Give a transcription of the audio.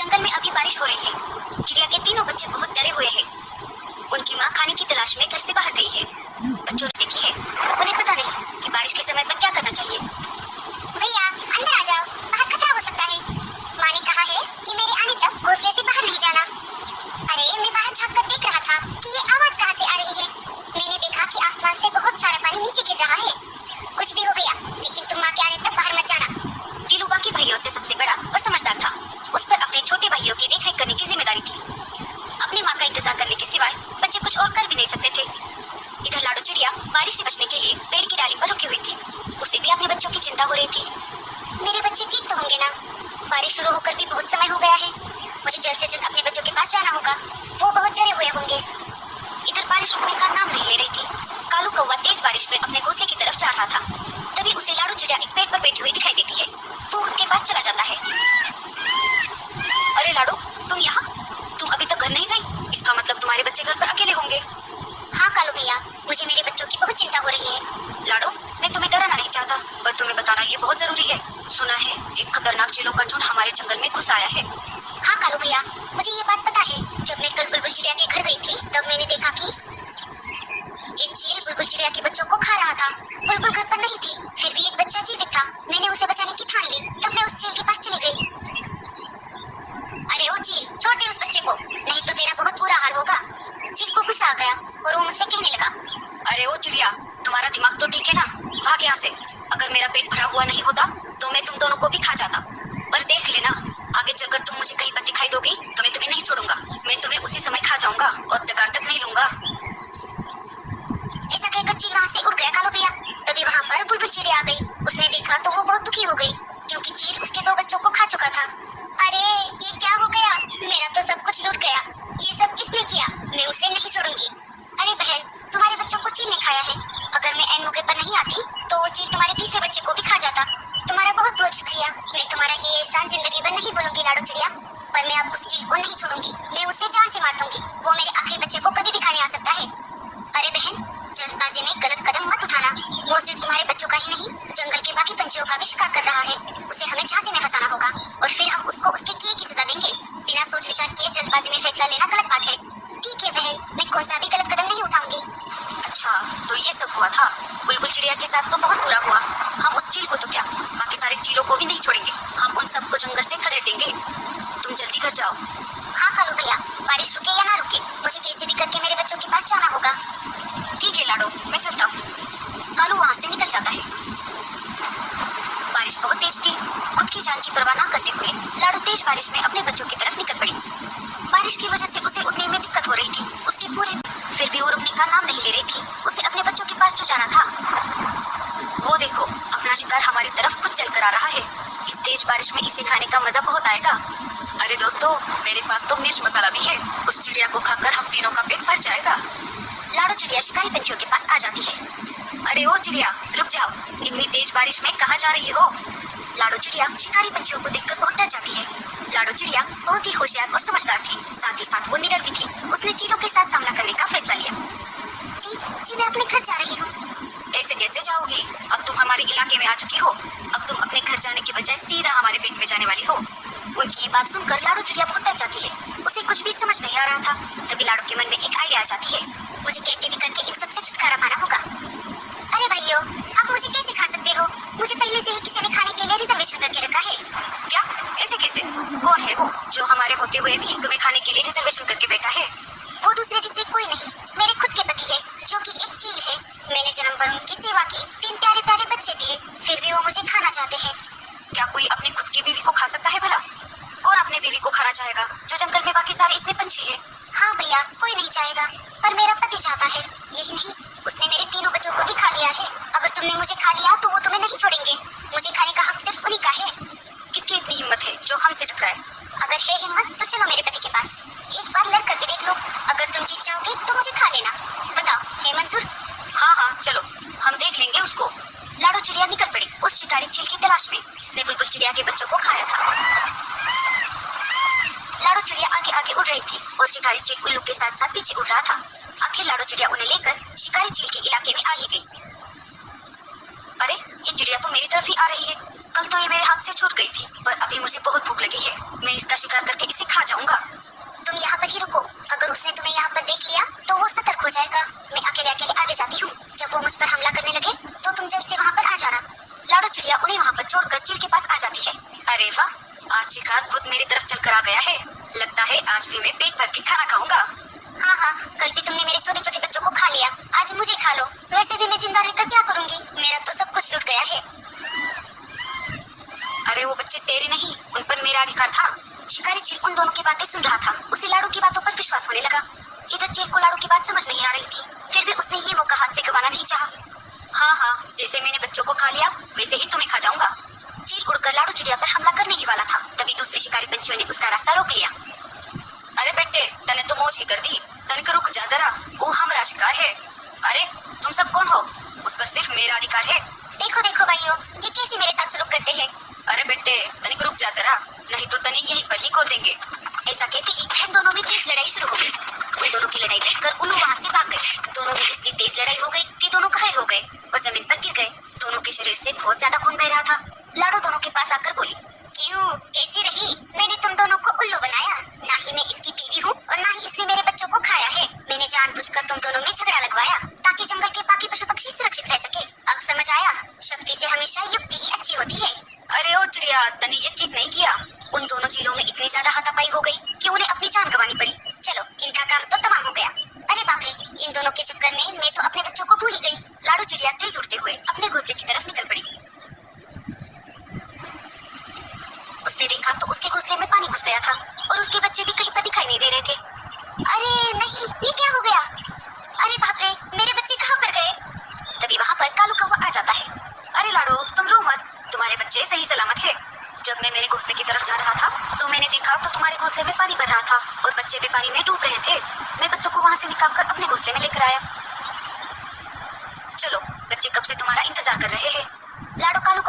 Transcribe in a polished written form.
जंगल में अभी बारिश हो रही है। चिड़िया के तीनों बच्चे बहुत डरे हुए हैं। उनकी माँ खाने की तलाश में घर से बाहर गई है। बच्चों ने देखी है, उन्हें पता नहीं कि बारिश के समय पर क्या करना चाहिए। भैया अंदर आ जाओ, बाहर खतरा हो सकता है। माँ ने कहा है कि मेरे आने तक घोंसले से बाहर नहीं जाना। अरे मैं बाहर झाँक कर देख रहा था कि ये आवाज कहाँ से आ रही है। मैंने देखा कि आसमान से बहुत सारा पानी नीचे गिर रहा है। कुछ भी हो भैया, लेकिन तुम माँ के आने तक बाहर मत जाना। टीलू बाकी भाइयों से सबसे बड़ा और समझदार था। उस पर अपने छोटे भाइयों की देखरेख करने की जिम्मेदारी थी। अपनी माँ का इंतजार करने के सिवाय बच्चे कुछ और कर भी नहीं सकते थे। इधर लाडो चिड़िया बारिश से बचने के लिए पेड़ की डाली पर रुकी हुई थी। उसे भी अपने बच्चों की चिंता हो रही थी। मेरे बच्चे ठीक तो होंगे ना? बारिश शुरू होकर भी बहुत समय हो गया है। मुझे जल्द से जल्द अपने बच्चों के पास जाना होगा। वो बहुत डरे हुए होंगे। इधर बारिश रुकने का नाम नहीं ले रही थी। कालू कौवा तेज बारिश में अपने घोंसले की तरफ जा रहा था। तभी उसे लाडो चिड़िया एक पेड़ पर बैठी हुई दिखाई देती है। वो उसके पास चला जाता है। अरे लाडो, तुम यहाँ? तुम अभी तक घर नहीं गई? इसका मतलब तुम्हारे बच्चे घर पर अकेले होंगे। हाँ कालू भैया, मुझे मेरे बच्चों की बहुत चिंता हो रही है। लाडो, मैं तुम्हें डराना नहीं चाहता, पर तुम्हें बताना ये बहुत जरूरी है। सुना है एक खतरनाक चीलों का झुंड हमारे जंगल में घुस आया है। हाँ कालू भैया, मुझे ये बात पता है। जब मैं कल बुलबुल चिड़िया के घर गई थी तब मैंने देखा कि एक चील बुलबुल चिड़िया के बच्चों को खा रहा था। बुलबुल घर पर नहीं थी, फिर भी एक बच्चा जीवित था। मैंने उसे बचाने की ठान ली। तब मैं उस चील के पास चली गई। अरे ओ चील, छोड़ दे उस बच्चे को, नहीं तो तेरा बहुत बुरा हाल होगा। चील को गुस्सा आ गया और वो मुझसे कहने लगा, अरे ओ चिड़िया, तुम्हारा दिमाग तो ठीक है ना? भाग यहाँ से। अगर मेरा पेट भरा हुआ नहीं होता तो मैं तुम दोनों को भी खा जाता। पर देख लेना, आगे चलकर तुम मुझे कहीं पर दिखाई दोगी तो मैं तुम्हें नहीं छोड़ूंगा। मैं तुम्हें उसी समय खा जाऊंगा और डकार तक नहीं लूंगा। ऐसा कहकर चील वहाँ से उड़ गया कालू भैया। तभी वहाँ पर बुलबुल चिड़िया आ गई। उसने देखा तो वो बहुत दुखी हो गई, क्योंकि चील उसके दो बच्चों को खा चुका था। अरे ये क्या हो गया? मेरा तो सब कुछ लूट गया। ये सब किसने किया? मैं उसे नहीं छोड़ूंगी। अरे बहन, तुम्हारे बच्चों को चील ने खाया है। अगर मैं ऐन मौके पर नहीं आती तो वो चील तुम्हारे तीसरे बच्चे को भी खा जाता। तुम्हारा बहुत बहुत शुक्रिया। मैं तुम्हारा ये एहसान जिंदगी भर नहीं भूलूंगी लाडो चिड़िया। पर मैं अब उस चील को नहीं छोड़ूंगी। मैं उसे जान से मार दूंगी। वो मेरे आखिरी बच्चे को कभी भी खाने आ सकता है। अरे बहन, जल्दबाजी में गलत कदम मत उठाना। वो सिर्फ तुम्हारे बच्चों का ही नहीं, जंगल के बाकी पंछियों का भी शिकार कर रहा है। उसे हमें झांसे में फंसाना होगा और फिर हम उसको उसके किए की सजा देंगे। बिना सोच विचार किए जल्दबाजी में फैसला लेना गलत बात है। ठीक है बहन, मैं कौन सा भी गलत कदम नहीं उठाऊंगी। अच्छा, तो ये सब हुआ था। बुलबुल चिड़िया के साथ तो बहुत बुरा हुआ। हम उस चील को तो क्या, बाकी सारे चीलों को भी नहीं छोड़ेंगे। हम उन सबको जंगल से खदेड़ देंगे। तुम जल्दी घर जाओ। हाँ कालू भैया, बारिश रुके या ना रुके, मुझे कैसे भी करके मेरे बच्चों के पास जाना होगा। ठीक है लाडो, मैं चलता हूँ। कालू वहाँ से निकल जाता है। बारिश बहुत तेज थी। खुद की जान की परवाह न करते हुए लाडो तेज बारिश में अपने बच्चों की तरफ निकल पड़ी। बारिश की वजह से उसे उठने में दिक्कत हो रही थी। उसके पूरे फिर भी वो रुकने का नाम नहीं ले रही थी। उसे अपने बच्चों के पास जो जाना था। वो देखो, अपना शिकार हमारी तरफ खुद चल कर आ रहा है। इस तेज बारिश में इसे खाने का मजा बहुत आएगा। अरे दोस्तों, मेरे पास तो मिर्च मसाला भी है। उस चिड़िया को खाकर हम तीनों का पेट भर जाएगा। लाडो चिड़िया शिकारी पंछियों के पास आ जाती है। अरे ओ चिड़िया, रुक जाओ। इतनी तेज बारिश में कहाँ जा रही हो? लाडो चिड़िया शिकारी पंछियों को देखकर बहुत डर जाती है। लाडो चिड़िया बहुत ही होशियार और समझदार थी, साथ ही साथ वो निडर भी थी। उसने चीलों के साथ सामना करने का फैसला लिया। जी मैं अपने घर जा रही हूँ। ऐसे कैसे जाओगी? अब तुम हमारे इलाके में आ चुकी हो। अब तुम अपने घर जाने के बजाय सीधा हमारे पेट में जाने वाली हो। उनकी ये बात सुनकर लाडो चिड़िया बहुत डर जाती है। उसे कुछ भी समझ नहीं आ रहा था। तभी लाडो के मन में एक आइडिया आ जाती है। मुझे कैसे भी करके इन सबसे छुटकारा पाना होगा। अरे भाइयों, आप मुझे कैसे खा सकते हो? मुझे पहले से ही किसी ने खाने के लिए रिजर्वेशन करके रखा है। क्या? ऐसे कैसे? कौन है वो जो हमारे होते हुए भी तुम्हें खाने के लिए रिजर्वेशन करके बैठा है? वो दूसरे किसी कोई नहीं, मेरे खुद के पति है, जो कि एक चील है। मैंने जन्म पर उनकी सेवा की, 3 प्यारे प्यारे बच्चे दिए, फिर भी वो मुझे खाना चाहते हैं। क्या कोई अपनी खुद की बीवी को खा सकता है भला? कौन अपनी बीवी को खाना चाहेगा जो जंगल में बाकी सारे इतने पंछी है? हाँ भैया, कोई नहीं चाहेगा, पर मेरा पति चाहता है। यही नहीं, उसने मेरे तीनों बच्चों को भी खा लिया है। अगर तुमने मुझे खा लिया तो वो तुम्हें नहीं छोड़ेंगे। मुझे खाने का हक सिर्फ उन्हीं का है। किसकी इतनी हिम्मत है जो हमसे टकराए? अगर है हिम्मत तो चलो मेरे पति के पास, एक बार लड़ करके देख लो। अगर तुम जीत जाओगे तो मुझे खा लेना। बताओ, है मंजूर? हाँ हाँ, चलो, हम देख लेंगे उसको। लाडो चिड़िया निकल पड़ी उस शिकारी चील की तलाश में जिसने बुलबुल चिड़िया के बच्चों को खाया था। लाडो चिड़िया आगे आगे उड़ रही थी और शिकारी चील उल्लू के साथ साथ पीछे उड़ रहा था। आखिर लाडो चिड़िया उन्हें लेकर शिकारी चील के इलाके में आ ही गई। ये चिड़िया तो मेरी तरफ ही आ रही है। कल तो ये मेरे हाथ से छूट गई थी, पर अभी मुझे बहुत भूख लगी है। मैं मैं इसका शिकार करके इसे खा जाऊंगा। तुम यहाँ पर ही रुको, अगर उसने तुम्हें यहाँ पर देख लिया तो वो सतर्क हो जाएगा। मैं अकेले अकेले आगे जाती हूँ, जब वो मुझ पर हमला करने लगे तो तुम जल्द से वहाँ पर आ जाना। लाडो चिड़िया उन्हें वहाँ पर छोड़कर चील के पास आ जाती है। अरे वाह, आज शिकार खुद मेरी तरफ चलकर आ गया है। लगता है आज भी मैं पेट भर के खाना खाऊंगा। हाँ हाँ, कल भी तुमने मेरे छोटे छोटे बच्चों को खा लिया, आज मुझे खा लो। वैसे भी मैं जिंदा रहकर क्या करूंगी, मेरा तो सब कुछ लूट गया है। अरे वो बच्चे तेरे नहीं, उन पर मेरा अधिकार था। शिकारी चील उन दोनों की बातें सुन रहा था। उसे लाडो की बातों पर विश्वास होने लगा। इधर चील को लाडो की बात समझ नहीं आ रही थी, फिर भी उसने ये मौका हाथ से गंवाना नहीं चाहा। हाँ हाँ, जैसे मैंने बच्चों को खा लिया वैसे ही तुम्हें खा जाऊंगा। चील उड़कर लाडो चिड़िया पर हमला करने ही वाला था, तभी दूसरे शिकारी पंछियों ने उसका रास्ता रोक लिया। अरे बेटे, तने तो मौज ही कर दी, तनिक रुक जा जरा, वो हमारा शिकार है। अरे तुम सब कौन हो, उस पर सिर्फ मेरा अधिकार है। देखो देखो भाइयों, ये कैसे मेरे साथ सलूक करते हैं। अरे बेटे, तनिक रुक जा जरा, नहीं तो तने यहीं पर ही खोल देंगे। ऐसा कहते ही इन दोनों में तेज लड़ाई शुरू हो गई। उन दोनों की लड़ाई देखकर उल्लू वहाँ से भाग गए। दोनों में इतनी तेज लड़ाई हो गई कि दोनों घायल हो गए और जमीन पर गिर गए। दोनों के शरीर से बहुत ज्यादा खून बह रहा था। लाडो दोनों के पास आकर बोली, क्यों, कैसी रही? मैंने तुम दोनों को उल्लू बनाया, ना ही मैं इसकी बीवी हूँ और ना ही इसने मेरे बच्चों को खाया है। मैंने जानबूझकर तुम दोनों में झगड़ा लगवाया ताकि जंगल के बाकी पशु पक्षी सुरक्षित रह सके। अब समझ आया, शक्ति से हमेशा युक्ति ही अच्छी होती है। अरे ओ चिड़िया, तने ये ठीक नहीं किया। उन दोनों चीलों में इतनी ज्यादा हाथापाई हो गई कि उन्हें अपनी जान गंवानी पड़ी। चलो, इनका काम तो तमाम हो गया। अरे बाप रे, इन दोनों के चक्कर में मैं तो अपने बच्चों को भूल ही गई। लाडो चिड़िया तेज उड़ते हुए अपने घोंसले की तरफ निकल पड़ी। उसने देखा तो उसके घोंसले में पानी घुस गया था और उसके बच्चे भी कहीं पर दिखाई नहीं दे रहे थे। अरे नहीं, ये क्या हो गया? अरे बाप रे, मेरे बच्चे कहाँ पर गए? तभी वहाँ पर कालू कौवा आ जाता है। अरे लाडो, तुम रो मत, तुम्हारे बच्चे सही सलामत है। जब मैं मेरे घोंसले की तरफ जा रहा था तो मैंने देखा तो तुम्हारे घोंसले में पानी भर रहा था और बच्चे भी पानी में डूब रहे थे। मैं बच्चों को वहाँ से निकालकर अपने घोंसले में लेकर आया। चलो, बच्चे कब से तुम्हारा इंतजार कर रहे हैं। लाडो कालू